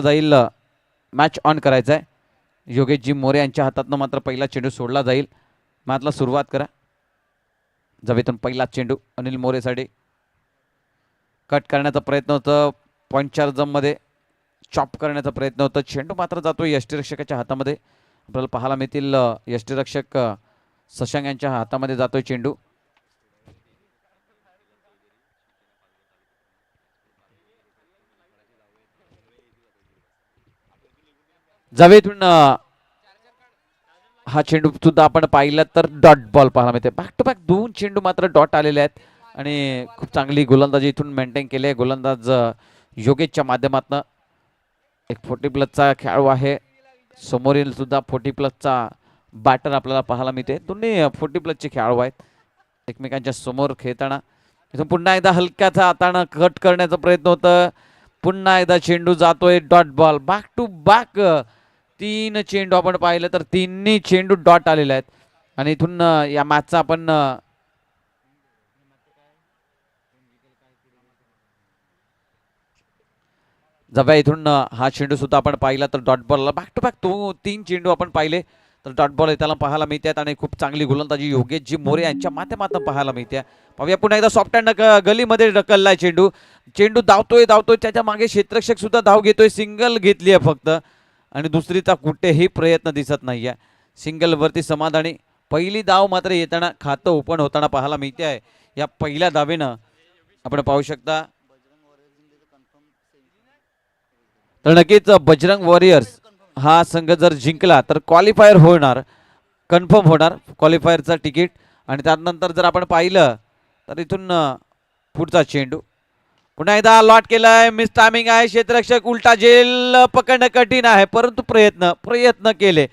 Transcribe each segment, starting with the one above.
जाईल, match on करायचा आहे. योगेशजी मोरे यांच्या हातातनं मात्र पहिला चेंडू सोडला जाईल. मॅचला सुरुवात करा. जवेतून पहिला चेंडू अनिल मोरेसाठी. कट करण्याचा प्रयत्न होतं, पॉईंटच्या जममध्ये चॉप करण्याचा प्रयत्न होता. चेंडू मात्र जातो यष्टीरक्षकाच्या हातामध्ये. आपल्याला पाहायला मिळतील यष्टीरक्षक शशांक यांच्या हातामध्ये जातोय चेंडू. जवेतून हा चेंडू सुद्धा आपण पाहिलं तर डॉट बॉल पाहायला मिळते. बॅक टू बॅक 2 चेंडू मात्र डॉट आलेले आहेत आणि खूप चांगली गोलंदाजी इथून मेंटेन केली आहे गोलंदाज योगेशच्या माध्यमातून. एक 40+ खेळाडू आहे. समोरील सुद्धा 40+ बॅटर आपल्याला पाहायला मिळते. दोन्ही 40+ खेळाडू आहेत एकमेकांच्या समोर खेळताना. इथून पुन्हा एकदा हलक्याचा हाताने कट करण्याचा प्रयत्न होतं. पुन्हा एकदा चेंडू जातोय dot ball. Back to back 3 चेंडू आपण पाहिलं तर 3 चेंडू डॉट आलेले आहेत आणि इथून या मॅचचा आपण जव्या इथून हा चेंडू सुद्धा आपण पाहिला तर डॉट बॉलला बॅक टू बॅक 3 चेंडू आपण पाहिले तर डॉट बॉल येताना पाहायला मिळतात आणि खूप चांगली गोलंदाजी योगेशजी मोरे यांच्या माध्यमातून पाहायला मिळते. पाहूया पुन्हा एकदा सॉफ्ट हँड गलीमध्ये ढकललाय चेंडू. चेंडू धावतोय त्याच्या मागे क्षेत्ररक्षक सुद्धा धाव घेतोय. सिंगल घेतली आहे फक्त आणि दुसरीचा कुठेही प्रयत्न दिसत नाहीये. सिंगलवरती समाधानी. पहिली धाव मात्र येताना खातं ओपन होताना पाहायला मिळते आहे. या पहिल्या धावेनं आपण पाहू शकता. तर नक्कीच बजरंग वॉरियर्स हा संघ जर जिंकला तर क्वालिफायर होणार, कन्फर्म होणार क्वालिफायरचा तिकीट. आणि त्यानंतर जर आपण पाहिलं तर इथून पुढचा चेंडू पुन्हा एकदा लॉट केलाय. मिस टायमिंग आहे. क्षेत्ररक्षक उलटा झेल पकडणं कठीण आहे परंतु प्रयत्न केले.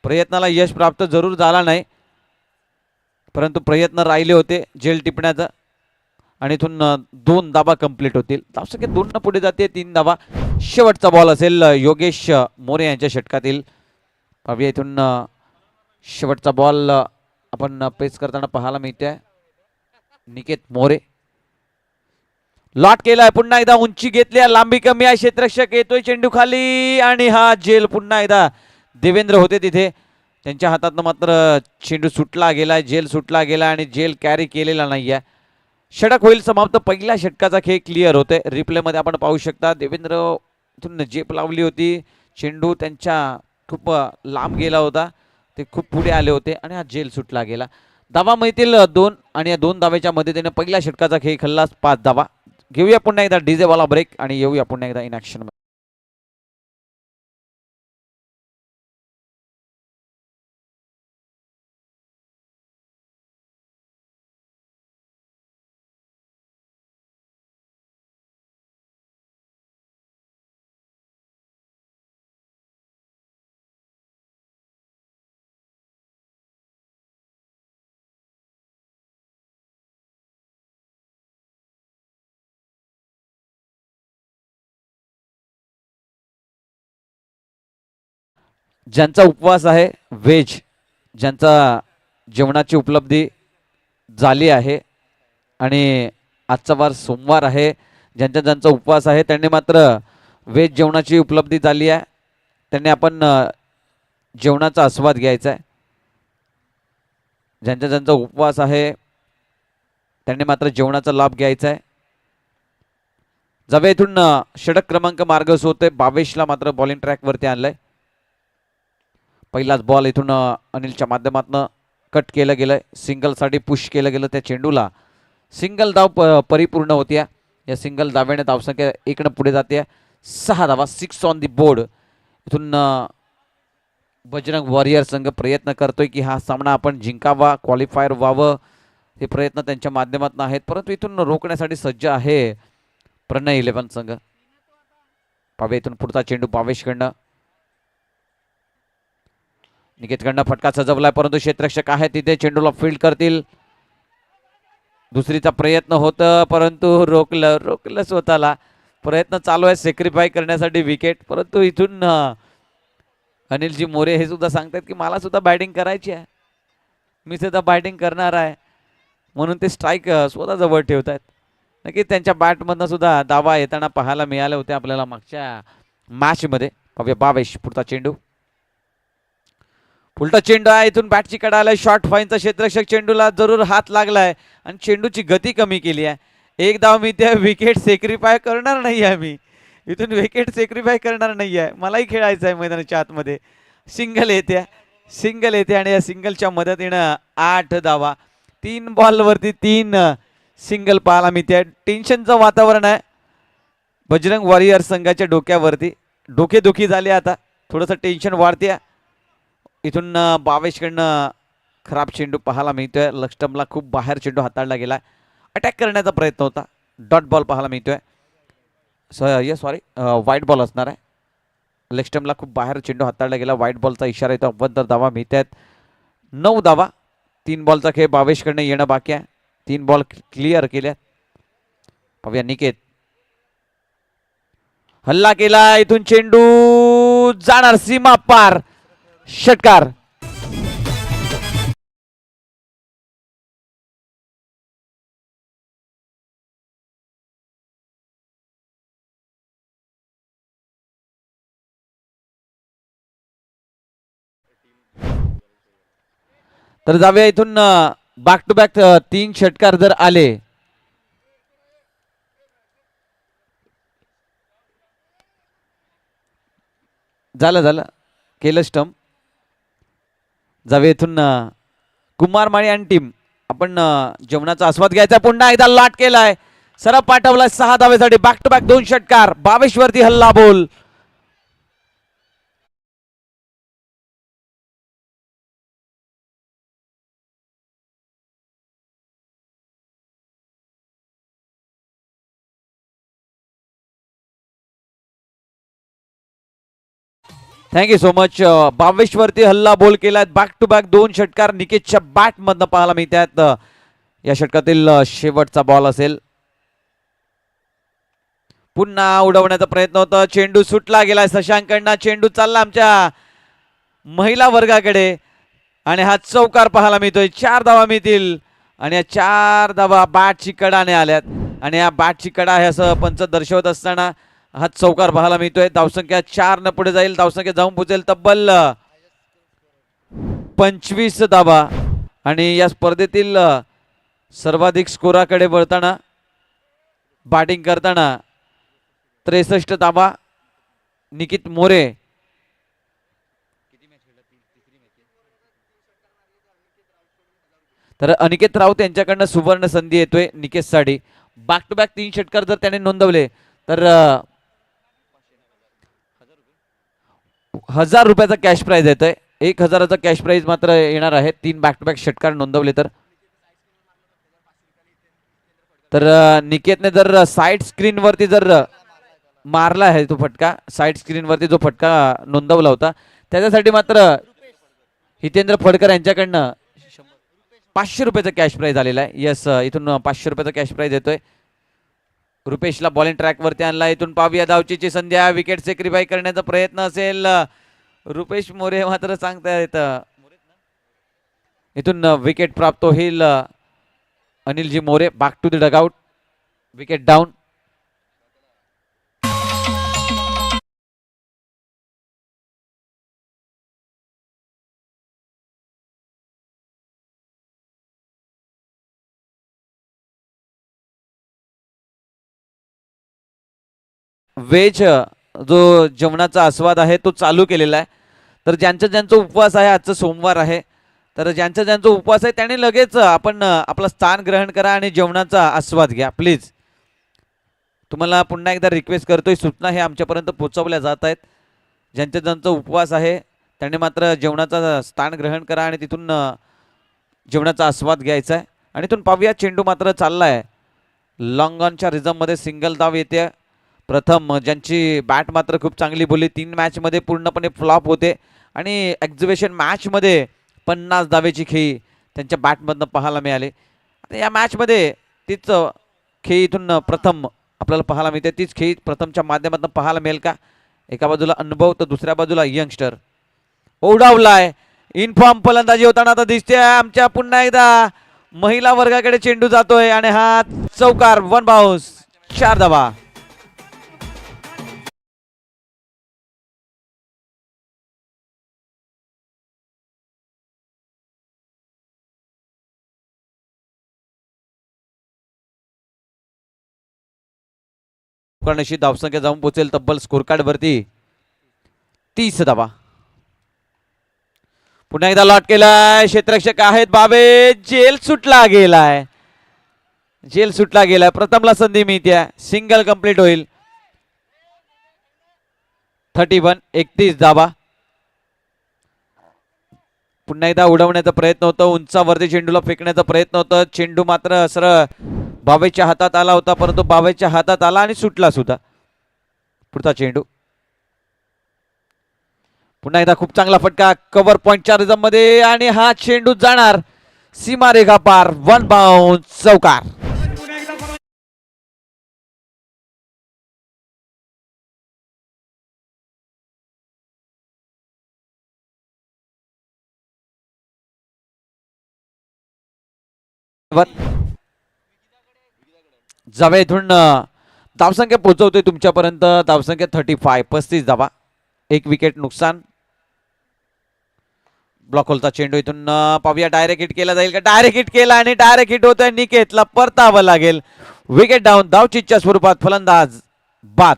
प्रयत्नाला यश प्राप्त जरूर झाला नाही परंतु प्रयत्न राहिले होते झेल टिपण्याचा आणि इथून 2 धावा कंप्लीट होतील. धावसंख्या 2 न पुढे जाते. 3 धावा. शेवटचा बॉल असेल योगेश मोरे यांच्या षटकातील. पाहूया इथून शेवटचा बॉल आपण पेस करताना पाहायला मिळते. निकेत मोरे लॉट केलाय. पुन्हा एकदा उंची घेतली, लांबी कमी आहे. क्षेत्ररक्षक येतोय चेंडू खाली आणि हा झेल पुन्हा एकदा देवेंद्र होते तिथे. त्यांच्या हातातनं मात्र चेंडू सुटला गेलाय, झेल सुटला गेला आणि झेल कॅरी केलेला नाहीये. षटक होईल समाप्त. पहिल्या षटकाचा खेळ क्लिअर होते. रिप्लेमध्ये आपण पाहू शकता देवेंद्र इथून झेप लावली होती. चेंडू त्यांच्या खूप लांब गेला होता. ते खूप पुढे आले होते आणि हा झेल सुटला गेला. धावा मिळतील 2 आणि या 2 धाव्याच्या मदतीने पहिल्या षटकाचा खेळ खल्लास 5 धावा. घेऊया पुन्हा एकदा डीजे वाला ब्रेक आणि येऊया पुन्हा एकदा इन ॲक्शन. ज्यांचा उपवास आहे व्हेज, ज्यांचा जेवणाची उपलब्धी झाली आहे आणि आजचा वार सोमवार आहे, ज्यांचा उपवास आहे त्यांनी मात्र व्हेज जेवणाची उपलब्धी झाली आहे. त्यांनी आपण जेवणाचा आस्वाद घ्यायचा आहे. ज्यांचा उपवास आहे त्यांनी मात्र जेवणाचा लाभ घ्यायचा आहे. जवे इथून षटक क्रमांक मार्गस होते. 22ला मात्र बॉलिंग ट्रॅकवरती आणलंय. पहिलाच बॉल इथून अनिलच्या माध्यमातून कट केलं गेलंय. सिंगलसाठी पुश केलं गेलं त्या चेंडूला. सिंगल धाव परिपूर्ण होती. या सिंगल धाव्याने धावसंख्या 1 पुढे जाते. 6 धावा. 6 ऑन दी बोर्ड. इथून बजरंग वॉरियर संघ प्रयत्न करतोय की हा सामना आपण जिंकावा, क्वालिफायर व्हावं. हे प्रयत्न त्यांच्या माध्यमातून आहेत परंतु इथून रोखण्यासाठी सज्ज आहे प्रणय 11 संघ. पावे इथून पुढचा चेंडू पावेशकडनं. निकेतकडनं फटका सजवलाय परंतु क्षेत्ररक्षक आहे तिथे. चेंडूला फील्ड करतील. दुसरीचा प्रयत्न होतं परंतु रोखलं स्वतःला. प्रयत्न चालू आहे सॅक्रिफाय करण्यासाठी विकेट परंतु इथून अनिलजी मोरे हे सुद्धा सांगतात की मला सुद्धा बॅटिंग करायची आहे, मी सुद्धा बॅटिंग करणार आहे म्हणून ते स्ट्राईक स्वतः जवळ ठेवत आहेत. नक्कीच त्यांच्या बॅटमधनं सुद्धा दावा येताना पाहायला मिळाले होते आपल्याला मागच्या मॅच मध्ये. पाहूया बावेश पुढचा चेंडू. उलटा चेंडू आहे, इथून बॅटची कडा आलाय. शॉर्ट फाईनचा क्षेत्ररक्षक चेंडूला जरूर हात लागलाय आणि चेंडूची गती कमी केली आहे. एक धाव मी त्या विकेट सेक्रिफाय करणार नाही आहे. मी इथून विकेट सेक्रिफाय करणार नाही आहे. मलाही खेळायचं आहे मैदानाच्या आतमध्ये. सिंगल येते आणि या सिंगलच्या मदतीनं 8 धावा. 3 बॉलवरती 3 सिंगल पाहायला मिळते. टेन्शनचं वातावरण आहे बजरंग वॉरियर संघाच्या डोक्यावरती. डोकेदुखी झाली आता, थोडंसं टेन्शन वाढते. इथून बावेशकडनं खराब चेंडू पाहायला मिळतोय. लक्ष्टमला खूप बाहेर चेंडू हाताळला गेला. अटॅक करण्याचा प्रयत्न होता. डॉट बॉल पाहायला मिळतोय. सॉरी व्हाईट बॉल असणार आहे. लेगस्टम्पला खूप बाहेर चेंडू हाताळला गेला. व्हाईट बॉलचा इशारा येतो. अव्वल धावा मिळत आहेत. 9 धावा. 3 बॉलचा खेळ बावेशकडनं येणं बाकी आहे. 3 बॉल क्लिअर केल्या. पाहूया निकेत. हल्ला केला, इथून चेंडू जाणार सीमा पार. षटकार. तर जाऊया इथून बॅक टू बॅक 3 षटकार जर आले झालं केलं स्टंप. जाऊया इथून कुमार माळी आणि टीम. आपण जेवणाचा आस्वाद घ्यायचा. पुन्हा एकदा लाट केलाय, सरळ पाठवलाय 6 धावेसाठी. बॅक टू बॅक 2 षटकार. 22 वरती हल्ला बोल. Thank you so much. 22 वरती हल्ला बोल केलाय. बॅक टू बॅक 2 षटकार निकेतच्या बॅट मधनं पाहायला मिळतात. या षटकातील शेवटचा बॉल असेल. पुन्हा उडवण्याचा प्रयत्न होता. चेंडू सुटला गेलाय शशांककडनं. चेंडू चालला आमच्या महिला वर्गाकडे आणि हा चौकार पाहायला मिळतोय. 4 धावा मिळतील आणि या 4 धावा बॅटची कडाने आल्यात आणि या बॅटची कडा आहे असं पंच दर्शवत असताना हा चौकार पाहायला मिळतोय. धावसंख्या 4 न पुढे जाईल. धावसंख्या जाऊन पोहोचेल तब्बल 25 धावा आणि या स्पर्धेतील सर्वाधिक स्कोराकडे वळताना बॅटिंग करताना 63 धावा निकित मोरे. तर अनिकेत राऊत यांच्याकडनं सुवर्ण संधी येतोय निकेतसाठी. बॅक टू बॅक 3 षटकार जर त्याने नोंदवले तर 1000 रुपयाचा कॅश प्राइज येतोय. 1000चा कॅश प्राइज मात्र येणार आहे 3 बॅक टू बॅक षटकार नोंदवले तर. निकेतने जर साईड स्क्रीन वरती जर मारला आहे तो फटका, साईड स्क्रीन वरती जो फटका नोंदवला होता त्याच्यासाठी मात्र हितेंद्र फडकर यांच्याकडनं 500 रुपयाचा कॅश प्राइज आलेला आहे. यस, इथून 500 रुपयाचा कॅश प्राइज येतोय. रुपेशला बॉलिंग ट्रॅक वरती आणला. इथून पाहूया धावचीची संध्या. विकेट सेक्रिफाय करण्याचा प्रयत्न असेल. रुपेश मोरे मात्र सांगता येत इथून विकेट प्राप्त होईल. Anilji More back to the dugout. Wicket down. Veg जो जेवणाचा आस्वाद आहे तो चालू केलेला आहे. तर ज्यांचा उपवास आहे, आजचं सोमवार आहे, तर ज्यांचा उपवास आहे त्याने लगेच आपण आपलं स्थान ग्रहण करा आणि जेवणाचा आस्वाद घ्या प्लीज. तुम्हाला पुन्हा एकदा रिक्वेस्ट करतोय. सूचना हे आमच्यापर्यंत पोहोचवल्या जात आहेत. ज्यांचा उपवास आहे त्याने मात्र जेवणाचा स्थान ग्रहण करा आणि तिथून जेवणाचा आस्वाद घ्यायचा आहे. आणि इथून पाहूया चेंडू मात्र चालला आहे. लॉंग ऑनच्या रिझममध्ये सिंगल धाव येते. प्रथम ज्यांची बॅट मात्र खूप चांगली बोलली, 3 मॅचमध्ये पूर्णपणे फ्लॉप होते आणि एक्झिबिशन मॅचमध्ये 50 धावेची खेळी त्यांच्या बॅटमधनं पाहायला मिळाली. आता या मॅचमध्ये तीच खेळी इथून प्रथम आपल्याला पाहायला मिळते. तीच खेळी प्रथमच्या माध्यमातून पाहायला मिळेल का? एका बाजूला अनुभव तर दुसऱ्या बाजूला यंगस्टर. ओढावलाय. इनफॉर्म फलंदाजी होताना आता दिसते आमच्या. पुन्हा एकदा महिला वर्गाकडे चेंडू जातोय आणि हा चौकार. 1 बाउन्स. 4 धावा. उपकरणाशी धावसंख्या जाऊन पोहोचेल तब्बल स्कोर कार्ड वरती 30 धावा. पुन्हा एकदा लॉट केलाय, क्षेत्ररक्षक आहेत बाबे, जेल सुटला गेलाय, जेल सुटला गेलाय. प्रथमला संधी मिळते, सिंगल कंप्लीट होईल. 31 धावा. पुन्हा एकदा उडवण्याचा प्रयत्न होता, उंचावरती चेंडूला फेकण्याचा प्रयत्न होता. चेंडू मात्र सरळ बाबेच्या हातात आला होता, परंतु बाबेच्या हातात आला आणि सुटला सुद्धा. पुढचा चेंडू पुन्हा एकदा खूप चांगला फटका कव्हर पॉइंटच्या रिझम मध्ये आणि हा चेंडू जाणार सीमारेखा पार. 1 बाउन्स चौकार. जावे इथून धावसंख्या पोहोचवतोय तुमच्यापर्यंत. धावसंख्या 35 धावा. 1 विकेट नुकसान. ब्लॉक होलचा चेंडू इथून पाहूया डायरेक्ट हिट केला जाईल का. डायरेक्ट हिट केला आणि डायरेक्ट हिट होतोय. निकेतला परतावं लागेल. Wicket down. धावचीच्या स्वरूपात फलंदाज बाद.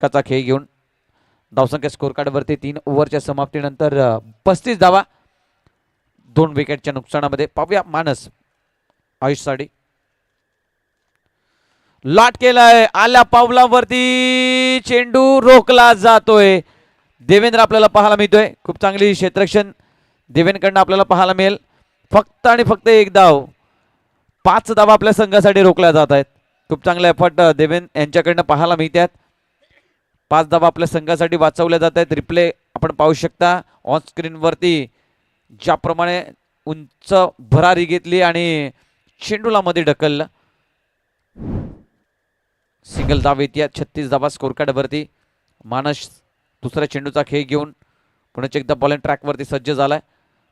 चा खेळ घेऊन धावसंख्या स्कोर कार्ड वरती 3 ओव्हरच्या समाप्तीनंतर 35 धावा. 2 विकेटच्या नुकसानामध्ये. पाहूया मानस आयुष साडी. लॉट केलाय, आल्या पावलावरती चेंडू रोखला जातोय. देवेंद्र आपल्याला पाहायला मिळतोय. खूप चांगली क्षेत्ररक्षण देवेंद्रकडनं आपल्याला पाहायला मिळेल. फक्त आणि फक्त 1 धाव. 5 धावा आपल्या संघासाठी रोखल्या जात आहेत. खूप चांगले एफर्ट देवेंद्र यांच्याकडनं पाहायला मिळतात. 5 धावा आपल्या संघासाठी वाचवल्या जात आहेत. रिप्ले आपण पाहू शकता ऑन स्क्रीन वरती. ज्याप्रमाणे उंच भरारी घेतली आणि चेंडूला मध्ये ढकललं. सिंगल धाव येते. 36 धावा स्कोर कार्ड वरती. मानस दुसऱ्या चेंडूचा खेळ घेऊन पुन्हा एकदा बॉलिंग ट्रॅक वरती सज्ज झालाय.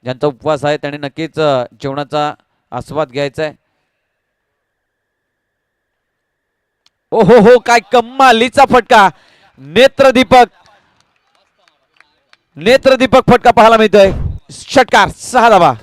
ज्यांचा उपवास आहे त्याने नक्कीच जेवणाचा आस्वाद घ्यायचा आहे. ओहो हो, काय कमालीचा फटका. नेत्रदीपक नेत्रदीपक फटका पाहायला मिळतोय. षटकार. 6 धावा.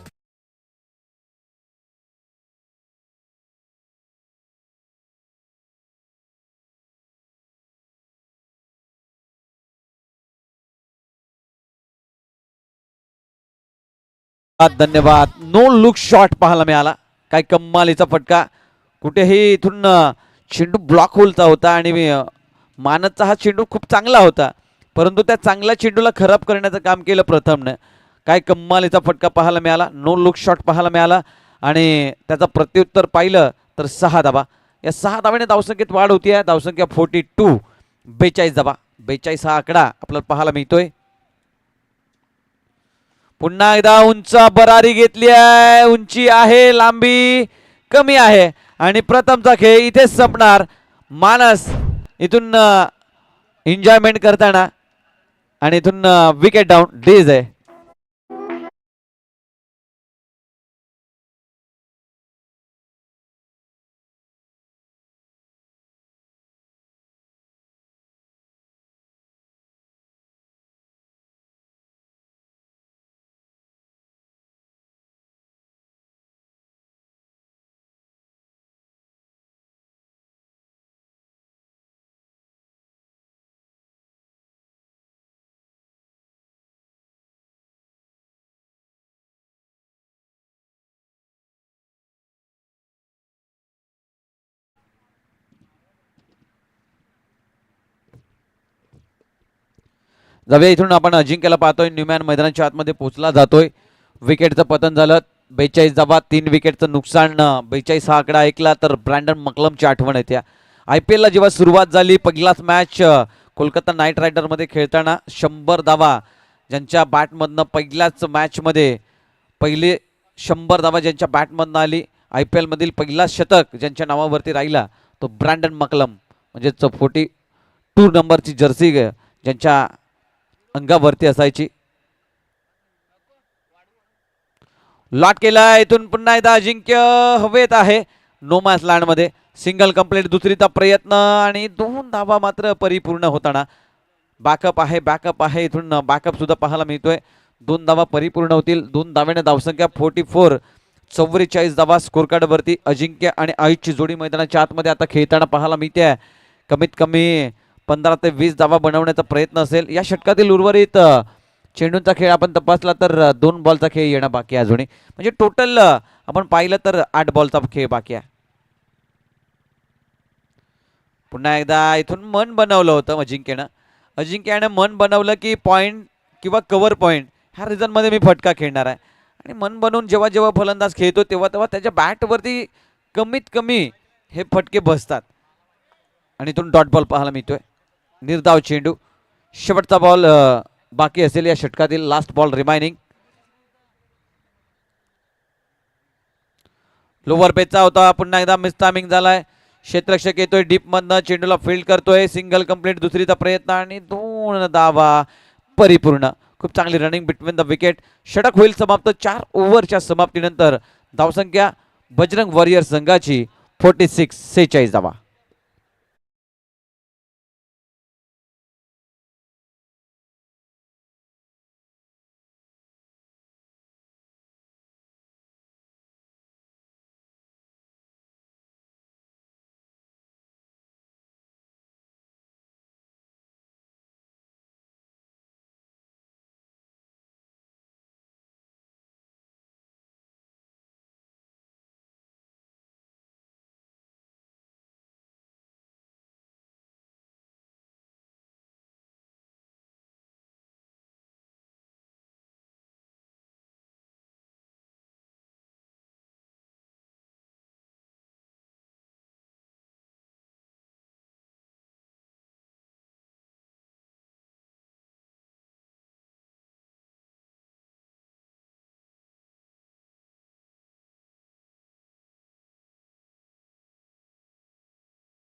धन्यवाद. नो लुक शॉट पाहायला मिळाला. काय कमालीचा फटका. कुठेही इथून चेंडू ब्लॉक होलचा होता आणि मानसचा हा चेंडू खूप चांगला होता, परंतु त्या चांगल्या चेंडूला खराब करण्याचं काम केलं प्रथमने. काय कमालीचा फटका पाहायला मिळाला. नो लुक शॉट पाहायला मिळाला आणि त्याचा प्रत्युत्तर पाहिलं तर 6 धावा. या 6 धावाने धावसंख्येत वाढ होती आहे. धावसंख्या 42. 42 धावा. 42 हा आकडा आपल्याला पाहायला मिळतोय. पुन्हा एकदा उंच बरारी घेतली आहे. उंची आहे, लांबी कमी आहे आणि प्रथमचा खेळ इथेच संपणार. मानस इथून एन्जॉयमेंट करताना आणि इथून विकेट डाऊन. डेज आहे. जाऊया इथून आपण अजिंक्यला पाहतोय. न्यूमॅन मैदानाच्या आतमध्ये पोहोचला जातोय. विकेटचं पतन झालं. 42 धावा, 3 विकेटचं नुकसान. 42 हा आकडा ऐकला तर ब्रँडन मकलमची आठवण येते. IPL ला जेव्हा सुरुवात झाली, पहिलाच मॅच कोलकाता नाईट रायडरमध्ये खेळताना 100 धावा ज्यांच्या बॅटमधनं पहिल्याच मॅचमध्ये पहिले 100 धावा ज्यांच्या बॅटमधनं आली, IPL मधील पहिला शतक ज्यांच्या नावावरती राहिला तो ब्रँडन मकलम, म्हणजेच 42 नंबरची जर्सी ज्यांच्या अंगावरती असायची. लॉट केला. इथून पुन्हा एकदा अजिंक्य हवेत आहे. नो मॅच लँड मध्ये. Single complete. दुसरीचा प्रयत्न आणि 2 धावा मात्र परिपूर्ण होताना. बॅकअप आहे. इथून बॅकअप सुद्धा पाहायला मिळतोय. 2 धावा परिपूर्ण होतील. 2 धाव्याने धावसंख्या 44. 44 धावा स्कोर कार्ड वरती. अजिंक्य आणि आयुषची जोडी मैदानाच्या आतमध्ये आता खेळताना पाहायला मिळते. कमीत कमी 15 ते 20 धावा बनवण्याचा प्रयत्न असेल. या षटकातील उर्वरित चेंडूंचा खेळ आपण तपासला तर 2 बॉलचा खेळ येणं बाकी आहे अजूनही. म्हणजे टोटल आपण पाहिलं तर 8 बॉलचा खेळ बाकी आहे. पुन्हा एकदा इथून मन बनवलं होतं अजिंक्यानं मन बनवलं की पॉईंट किंवा कव्हर पॉईंट ह्या रिझनमध्ये मी फटका खेळणार आहे. आणि मन बनवून जेव्हा जेव्हा फलंदाज खेळतो तेव्हा तेव्हा त्याच्या बॅटवरती कमीत कमी हे फटके बसतात. आणि इथून डॉट बॉल पाहायला मिळतोय. निर्धाव चेंडू. शेवटचा बॉल बाकी असेल या षटकातील. Last ball remaining. लोवर पेचचा होता. पुन्हा एकदा मिस टायमिंग झालाय. क्षेत्ररक्षक येतोय डीप मधनं. चेंडूला फील्ड करतोय. Single complete. दुसरीचा प्रयत्न आणि 2 धावा परिपूर्ण. खूप चांगली रनिंग बिटवीन द विकेट. षटक होईल समाप्त. 4 ओव्हरच्या समाप्तीनंतर धावसंख्या बजरंग वॉरियर संघाची 46 धावा.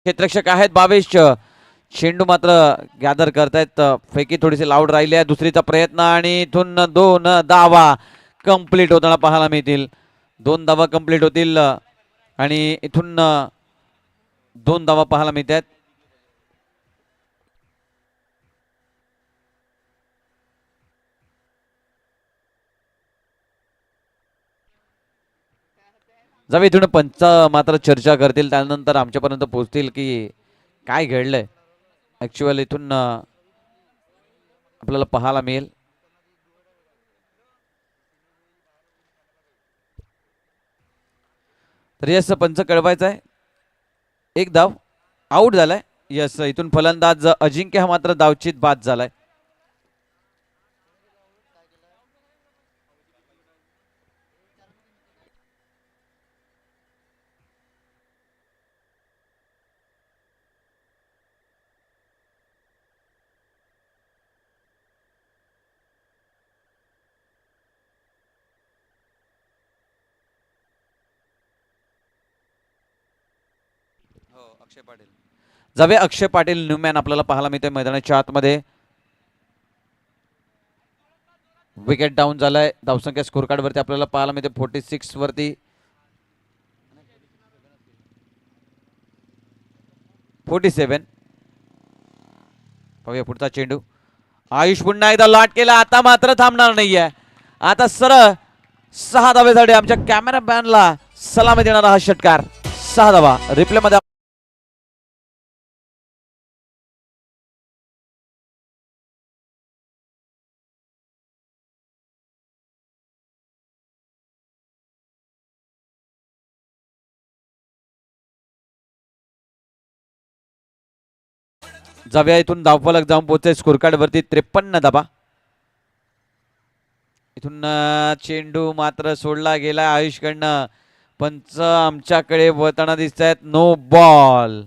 क्षेत्ररक्षक आहेत 22. चेंडू मात्र गॅदर करतायत. फेकी थोडीशी लाऊड राहिली आहे. दुसरीचा प्रयत्न आणि इथून 2 धावा कंप्लीट होताना पाहायला मिळतील. 2 धावा कंप्लीट होतील आणि इथून 2 धावा पाहायला मिळतात. जावे इथून पंच मात्र चर्चा करतील. त्यानंतर आमच्यापर्यंत पोहोचतील की काय घडलंय. ऍक्च्युअल इथून आपल्याला पाहायला मिळेल. तर यस पंच कळवायचा आहे. 1 धाव आउट झालाय. यस इथून फलंदाज अजिंक्य हा मात्र धावचीत बाद झालाय. अक्षय पाटील जावे. अक्षय पाटील न्यूमॅन आपल्याला पाहायला मिळते मैदानाच्या आतमध्ये. विकेट डाऊन झालाय. धावसंख्या स्कोर कार्ड वरती आपल्याला पाहायला मिळते 46 वरती. 47. पाहूया पुढचा चेंडू. आयुष पुन्हा एकदा लॉट केला. आता मात्र थांबणार नाहीये. आता सरळ 6 धावेसाठी आमच्या कॅमेरामॅनला सलामी देणारा हा षटकार. 6 धावा रिप्ले मध्ये. जाऊया इथून धावफलक जाऊन पोहोचेल स्कोर कार्ड वरती 53 धाबा. इथून चेंडू मात्र सोडला गेला आयुषकडनं. पंच आमच्याकडे वळताना दिसत आहेत. No ball.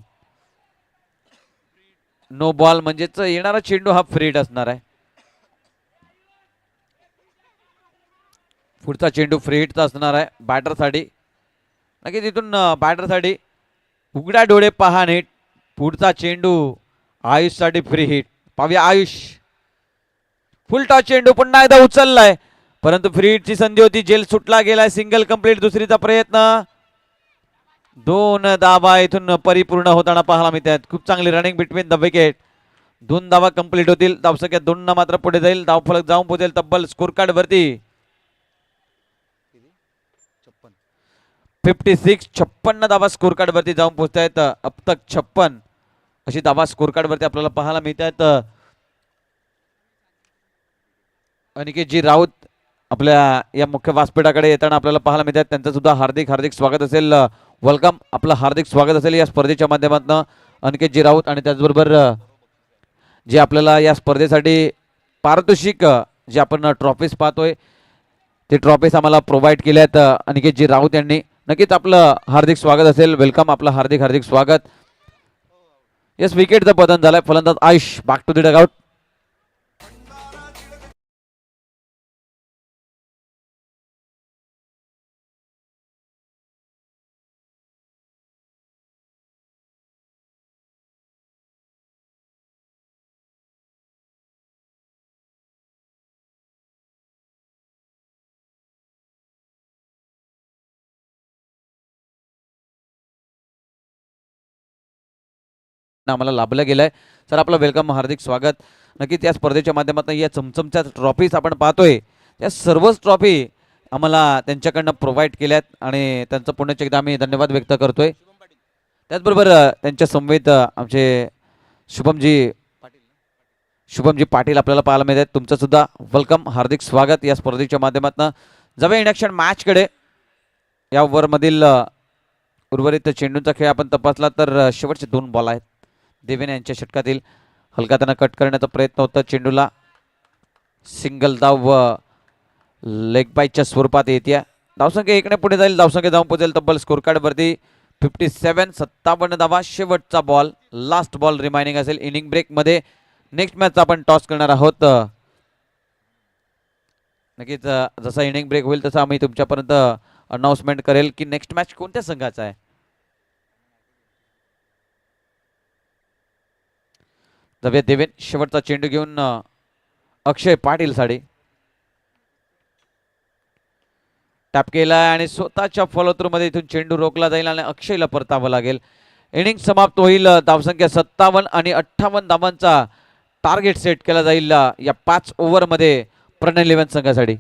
नो बॉल म्हणजेच येणारा चेंडू हा फ्रीड असणार आहे. पुढचा चेंडू फ्री हिटचा असणार आहे बॅटरसाठी. नक्की तिथून बॅटरसाठी उघड्या डोळे पहा नीट. पुढचा चेंडू आयुषसाठी फ्री हिट. पाहूया आयुष. फुल टॉस चेंडू पुन्हा एकदा उचललाय परंतु फ्री हिटची संधी होती. जेल सुटला गेलाय. Single complete. दुसरीचा प्रयत्न. 2 धावा इथून परिपूर्ण होताना पाहायला मिळतात. खूप चांगली रनिंग बिटवीन द विकेट. 2 धावा कंप्लीट होतील. धावसंख्या 2 मात्र पुढे जाईल. धावफलक जाऊन पोहोचेल तब्बल स्कोर कार्ड वरती 56 धावा स्कोर कार्ड वरती जाऊन पोहोचतायत. अब तक 56 अशी धावा स्कोर कार्ड वरती आपल्याला पाहायला मिळत आहेत. अनिकेतजी राऊत आपल्या या मुख्य व्यासपीठाकडे येताना आपल्याला पाहायला मिळतात. त्यांचं सुद्धा हार्दिक हार्दिक स्वागत असेल. वेलकम. आपलं हार्दिक स्वागत असेल या स्पर्धेच्या माध्यमातून अनिकेतजी राऊत. आणि त्याचबरोबर जे आपल्याला या स्पर्धेसाठी पारितोषिक जे आपण ट्रॉफीज पाहतोय ते ट्रॉफीज आम्हाला प्रोव्हाइड केल्यात अनिकेतजी राऊत यांनी. नक्कीच आपलं हार्दिक स्वागत असेल. वेलकम. आपलं हार्दिक हार्दिक स्वागत. यस विकेटचं पतन झालंय. फलंदाज Ayush back to the dugout. आम्हाला लाभलं गेलंय सर. आपलं वेलकम हार्दिक स्वागत. नक्कीच या स्पर्धेच्या माध्यमातून या चमचमच्या ट्रॉफीज आपण पाहतोय त्या सर्वच ट्रॉफी आम्हाला त्यांच्याकडनं प्रोव्हाइड केल्यात आणि त्यांचं पुण्याचे एकदा आम्ही धन्यवाद व्यक्त करतोय. त्याचबरोबर त्यांच्या समवेत आमचे शुभमजी पाटील आपल्याला पाहायला मिळत आहेत. तुमचं सुद्धा वेलकम हार्दिक स्वागत या स्पर्धेच्या माध्यमातून. जाऊया इंडक्शन मॅचकडे. या ओव्हरमधील उर्वरित चेंडूंचा खेळ आपण तपासला तर शेवटचे 2 बॉल आहेत देवेन यांच्या षटकातील. हलका त्यांना कट करण्याचा प्रयत्न होता. चेंडूला सिंगल धाव लेग बाईच्या स्वरूपात येते. धावसंख्या 1 ने पुढे जाईल. धावसंख्या जाऊन पोहोचेल तब्बल स्कोर कार्ड वरती 57 धावा. शेवटचा बॉल लास्ट बॉल रिमाइनिंग असेल इनिंग ब्रेक मध्ये. नेक्स्ट मॅच आपण टॉस करणार आहोत. नक्कीच जसा इनिंग ब्रेक होईल तसं आम्ही तुमच्यापर्यंत अनाउन्समेंट करेल की नेक्स्ट मॅच कोणत्या संघाचा आहे. देवेन शेवटचा चेंडू घेऊन अक्षय पाटील साठी टॅप केला आणि स्वतःच्या फॉलो थ्रू मध्ये इथून चेंडू रोखला जाईल आणि अक्षयला परतावं लागेल. इनिंग समाप्त होईल. धावसंख्या 57 आणि 58 धावांचा टार्गेट सेट केला जाईल या 5 ओव्हरमध्ये प्रणय 11 संघासाठी.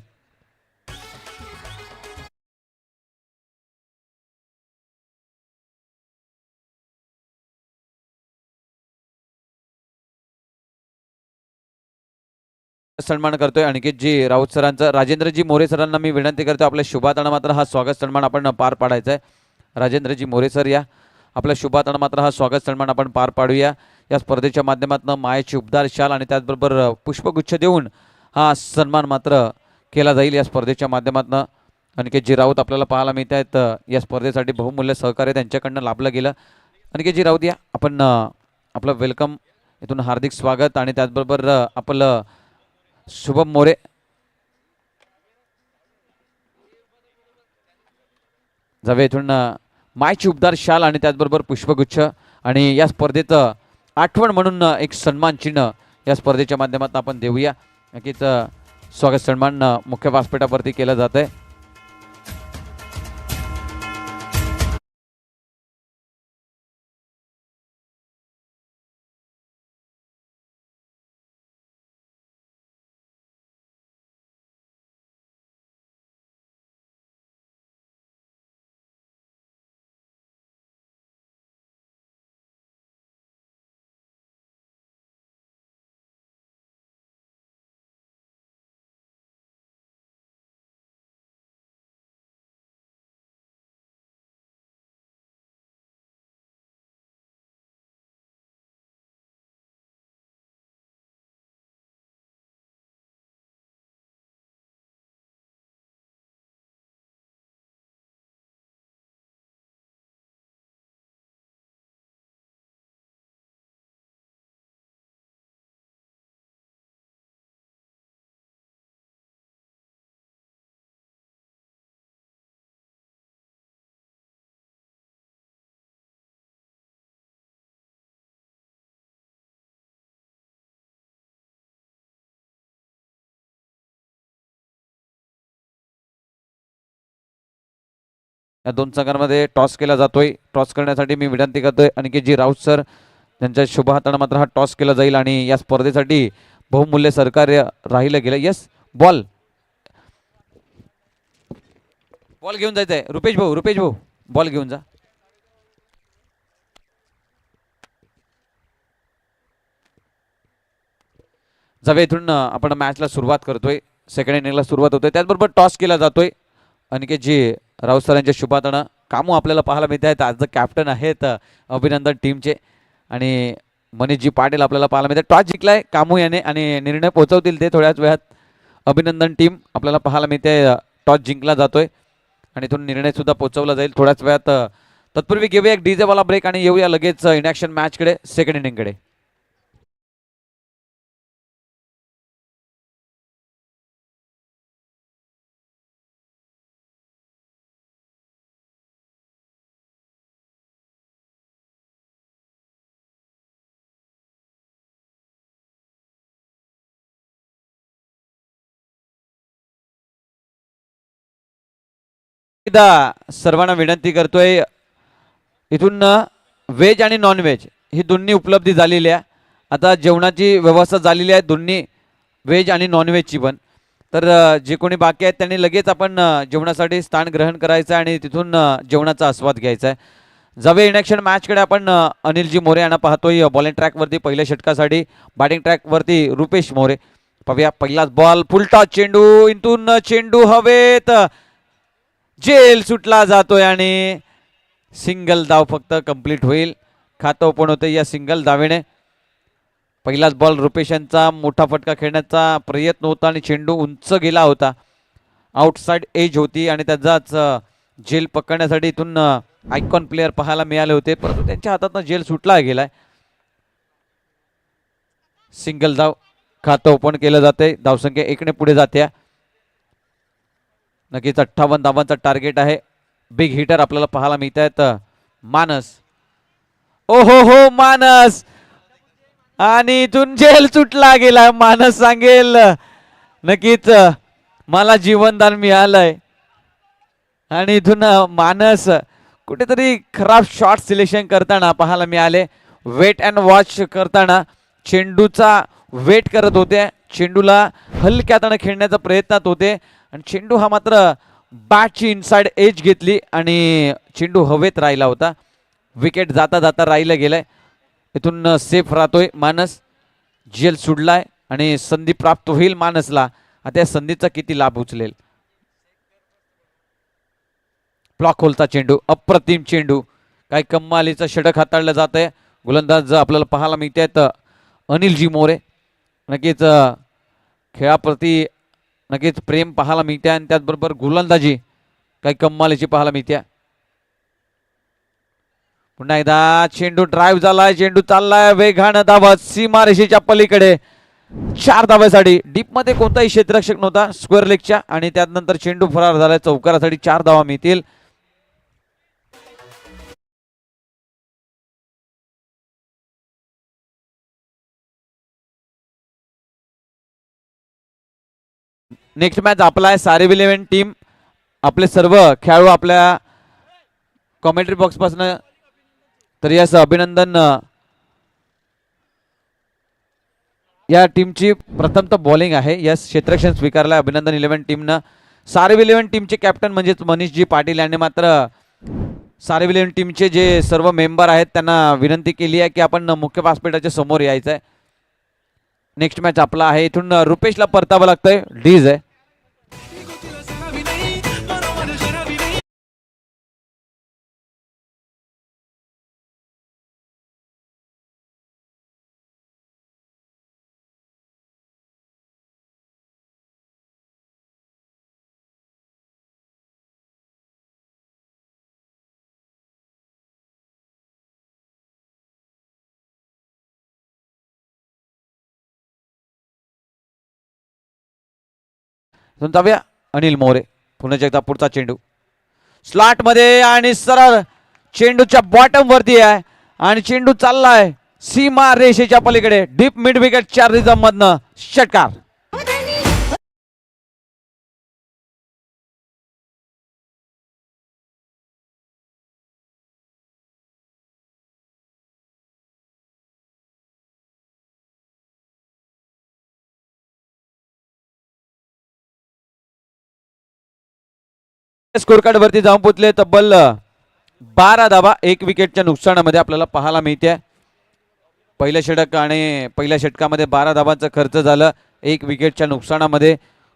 सन्मान करतोय अनिकेतजी राऊत सरांचा. राजेंद्रजी मोरे सरांना मी विनंती करतो आपल्या शुभाताना मात्र हा स्वागत सन्मान आपण पार पाडायचा आहे. राजेंद्रजी मोरे सर या आपल्या शुभाताना मात्र हा स्वागत सन्मान आपण पार पाडूया. या स्पर्धेच्या माध्यमातून मायेची उबदार शाल आणि त्याचबरोबर पुष्पगुच्छ देऊन हा सन्मान मात्र केला जाईल. या स्पर्धेच्या माध्यमातून अनिकेतजी राऊत आपल्याला पाहायला मिळत आहेत. या स्पर्धेसाठी बहुमूल्य सहकार्य त्यांच्याकडनं लाभलं गेलं. अनिकेतजी राऊत या आपण आपलं वेलकम इथून हार्दिक स्वागत. आणि त्याचबरोबर आपलं शुभम मोरे जावे इथून मायची उबदार शाल आणि त्याचबरोबर पुष्पगुच्छ आणि या स्पर्धेत आठवण म्हणून एक सन्मान चिन्ह या स्पर्धेच्या माध्यमातून आपण देऊया. नक्कीच स्वागत सन्मान मुख्य व्यासपीठावरती केलं जात आहे. या दोन संघांमध्ये टॉस केला जातोय. टॉस करण्यासाठी मी विनंती करतोय अनिकेतजी राऊत सर त्यांच्या शुभ हाताने मात्र हा टॉस केला जाईल आणि या स्पर्धेसाठी बहुमूल्य सहकार्य राहिलं गेलं. यस, बॉल बॉल घेऊन जायचं आहे. रुपेश भाऊ बॉल घेऊन जा. जाऊया इथून आपण मॅचला सुरुवात करतोय. सेकंड इनिंगला सुरुवात होतोय. त्याचबरोबर टॉस केला जातोय. अनिकेतजी राऊत सरांच्या शुभातानं कामू आपल्याला पाहायला मिळत आहेत. आज कॅप्टन आहेत अभिनंदन टीमचे आणि मनीषजी पाटील आपल्याला पाहायला मिळतात. टॉस जिंकलाय कामू याने आणि निर्णय पोहोचवतील ते थोड्याच वेळात. अभिनंदन टीम आपल्याला पाहायला मिळते. टॉस जिंकला जातोय आणि इथून निर्णय सुद्धा पोहोचवला जाईल थोड्याच वेळात. तत्पूर्वी घेऊया एक डीजे वाला ब्रेक आणि येऊया लगेच इनॅक्शन मॅचकडे, सेकंड इनिंगकडे. सर्वांना विनंती करतोय इथून व्हेज आणि नॉन व्हेज ही दोन्ही उपलब्धी झालेली आहे. आता जेवणाची व्यवस्था झालेली आहे दोन्ही व्हेज आणि नॉन व्हेजची पण. तर जे कोणी बाकी आहेत त्यांनी लगेच आपण जेवणासाठी स्थान ग्रहण करायचं आहे आणि तिथून जेवणाचा आस्वाद घ्यायचा आहे. जावे इनॅक्शन मॅचकडे आपण अनिलजी मोरे यांना पाहतोय बॉलिंग ट्रॅकवरती पहिल्या षटकासाठी. बॅटिंग ट्रॅकवरती रुपेश मोरे. पाहूया पहिलाच बॉल, फुलटॉस चेंडू, इथून चेंडू हवेत, जेल सुटला जातोय आणि सिंगल धाव फक्त कंप्लीट होईल. खातं ओपन होते या सिंगल धावेने. पहिलाच बॉल रुपेश यांचा मोठा फटका खेळण्याचा प्रयत्न होता आणि चेंडू उंच गेला होता. आउटसाइड एज होती आणि त्याचाच जेल पकडण्यासाठी इथून आयकॉन प्लेयर पाहायला मिळाले होते परंतु त्यांच्या हातातून जेल सुटला गेलाय. सिंगल धाव, खातं ओपन केलं जाते. धावसंख्या 1ने पुढे जाते. नक्कीच 58 धावांचा टार्गेट आहे. बिग हिटर आपल्याला पाहायला मिळत आहेत मानस. ओहो हो मानस, आणि इथून जेल सुटला गेला. मानस सांगेल नक्कीच मला जीवनदान मिळालंय आणि इथून मानस कुठेतरी खराब शॉट सिलेक्शन करताना पाहायला मिळाले. वेट अँड वॉच करताना चेंडूचा वेट करत होते. चेंडूला हलक्याताने खेळण्याचा प्रयत्नात होते आणि चेंडू हा मात्र बॅटची इनसाइड एज घेतली आणि चेंडू हवेत राहिला होता. विकेट जाता जाता राहिलं गेलंय. इथून सेफ राहतोय मानस. जेल सुटलाय आणि संधी प्राप्त होईल मानसला. आता या संधीचा किती लाभ उचलेल. ब्लॉक होलचा चेंडू, अप्रतिम चेंडू, काही कम्मालीचं षटक हाताळलं जात आहे. गोलंदाज आपल्याला पाहायला मिळते आहेत अनिलजी मोरे. नक्कीच खेळाप्रती नक्कीच प्रेम पाहायला मिळते आणि त्याचबरोबर गोलंदाजी काही कम्मालीची पाहायला मिळते. पुन्हा एकदा चेंडू ड्राईव्ह झालाय, चेंडू चाललाय वेगानं धावत सीमारेषेच्या पलीकडे. 4 धावांसाठी. डीप मध्ये कोणताही क्षेत्ररक्षक नव्हता स्क्वेअर लेगच्या आणि त्यानंतर चेंडू फरार झालाय. चौकारासाठी 4 धावा मिळतील. नेक्स्ट मॅच आपला आहे सारेब 11 टीम. आपले सर्व खेळाडू आपल्या कॉमेंट्री बॉक्स पासून. तर यास अभिनंदन. या टीमची प्रथम तर बॉलिंग आहे. यस, क्षेत्ररक्षण स्वीकारलाय अभिनंदन 11 टीमनं. सारेब 11 टीमचे कॅप्टन म्हणजेच मनीषजी पाटील यांनी मात्र सारेब 11 टीमचे जे सर्व मेंबर आहेत त्यांना विनंती केली आहे की आपण मुख्य व्यासपीठाच्या समोर यायचं आहे. नेक्स्ट मॅच आपला आहे. इथून रुपेशला परतावं लागतंय. डीज आहे. जाऊया अनिल मोरे. पुन्हा एकदा पुढचा चेंडू स्लॉट मध्ये आणि सरळ चेंडूच्या बॉटम वरती आहे आणि चेंडू चाललाय सीमा रेषेच्या पलीकडे. डीप मिड विकेट 4 रिझम मधनं षटकार. स्कोर कार्ड वरती जाऊन पोचले तब्बल 12 धावा 1 विकेटच्या नुकसानामध्ये आपल्याला पाहायला मिळते. पहिल्या षटक आणि पहिल्या षटकामध्ये 12 धावांचा खर्च झाला 1 विकेटच्या नुकसानामध्ये.